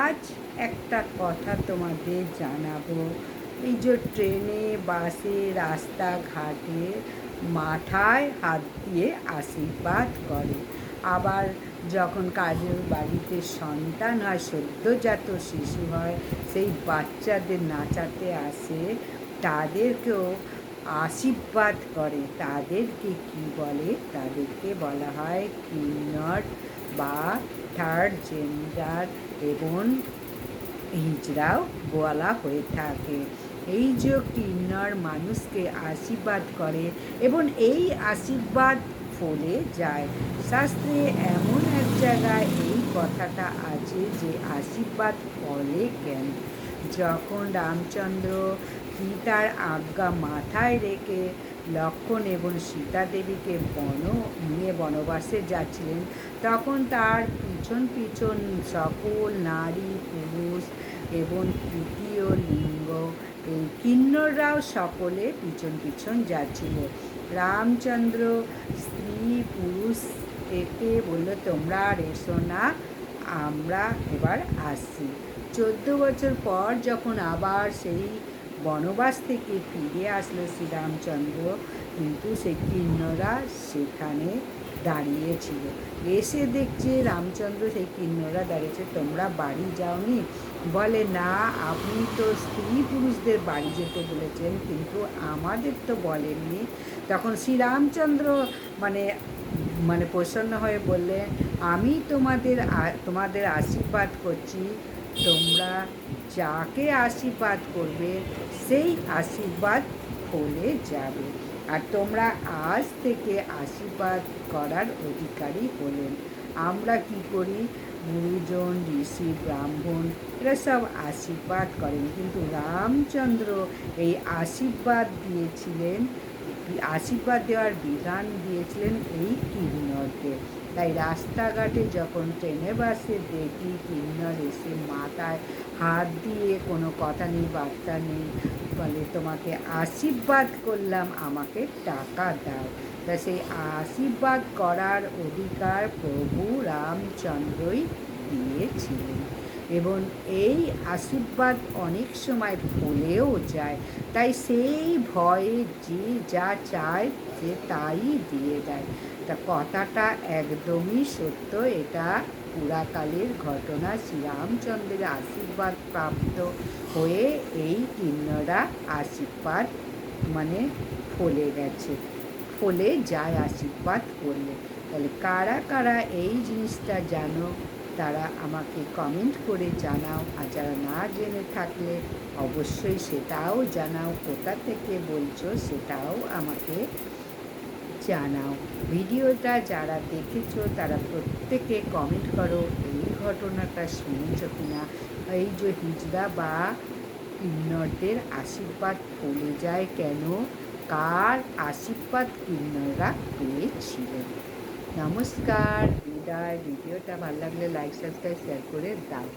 আজ একটা কথা তোমাদের জানাবো। এই যে ট্রেনে, বাসে, রাস্তাঘাটে মাথায় হাত দিয়ে আশীর্বাদ করে। আবার যখন কাজের বাড়িতে সন্তান হয়, সদ্যোজাত শিশু হয়, সেই বাচ্চাদের নাচাতে আসে, তাদেরকেও আশীর্বাদ করে। তাদেরকে কি বলে? তাদেরকে বলা হয় কিন্নর বা থার্ড জেন্ডার এবং হিজড়াও বলা হয়ে থাকে। এই যে কিন্নর মানুষকে আশীর্বাদ করে এবং এই আশীর্বাদ ফলে যায়। শাস্ত্রে এমন এক জায়গায় এই কথাটা আছে যে আশীর্বাদ ফলে কেন। যখন রামচন্দ্র সীতার আজ্ঞা মাথায় রেখে লক্ষ্মণ এবং সীতা দেবীকে নিয়ে বনবাসে যাচ্ছিলেন, তখন তার পিছন পিছন সকল নারী, পুরুষ এবং তৃতীয় লিঙ্গ এই কিন্নররাও সকলে পিছন পিছন যাচ্ছিল। রামচন্দ্র স্ত্রী পুরুষ একে বলল, তোমরা আর এসো না, আমরা এবার আসছি। 14 বছর পর যখন আবার সেই বনবাস থেকে ফিরে আসলো শ্রীরামচন্দ্র, কিন্তু সেই কিন্নরা সেখানে দাঁড়িয়েছিল। এসে দেখছে রামচন্দ্র, সেই কিন্নরা দাঁড়িয়েছে, তোমরা বাড়ি যাওনি? বলে, না, আপনি তো স্ত্রী পুরুষদের বাড়ি যেতে বলেছেন, কিন্তু আমাদের তো বলেননি। তখন শ্রীরামচন্দ্র মানে মানে প্রসন্ন হয়ে বললেন, আমি তোমাদের আশীর্বাদ করছি। তোমরা যাকে আশীর্বাদ করবে সেই আশীর্বাদ ফলে যাবে। আর তোমরা আজ থেকে আশীর্বাদ করার অধিকারী হলেন। আমরা কি করি? গুরুজন, ঋষি, ব্রাহ্মণ এরা সব আশীর্বাদ করেন, কিন্তু রামচন্দ্র এই আশীর্বাদ দিয়েছিলেন, আশীর্বাদ দেওয়ার বিধান দিয়েছিলেন এই কিন্নরদের। তাই রাস্তাঘাটে যখন ট্রেনে বাসে দেখি কিন্নর এসে মাথায় হাত দিয়ে, কোনো কথা নেই, বার্তা নেই, বলে তোমাকে আশীর্বাদ করলাম, আমাকে টাকা দাও। তা সেই আশীর্বাদ করার অধিকার প্রভু রামচন্দ্রই দিয়েছিলেন এবং এই আশীর্বাদ অনেক সময় ভুলেও যায়। তাই সেই ভয়ে যে যা চায় সে তাই দিয়ে দেয়। তা কথাটা একদমই সত্য। এটা পুরাকালের ঘটনা। শ্রীরামচন্দ্রের আশীর্বাদ প্রাপ্ত হয়ে এই কিন্নরা আশীর্বাদ মানে ফলে গেছে, ফলে যায় আশীর্বাদ করলে। তাহলে কারা কারা এই জিনিসটা জানো তারা আমাকে কমেন্ট করে জানাও। আর যারা না জেনে থাকলে অবশ্যই সেটাও জানাও, কোথা থেকে বলছো সেটাও আমাকে জানাও। ভিডিওটা যারা দেখেছো তারা প্রত্যেকে কমেন্ট করো এই ঘটনাটা শুনেছ কিনা। এই যে হিজড়া বা কিন্নরদের আশীর্বাদ ফলে যায় কেন, কার আশীর্বাদ কিন্নররা পেয়েছিলেন। নমস্কার, বিদায়। ভিডিওটা ভালো লাগলে লাইক, সাবস্ক্রাইব, শেয়ার করে দাও।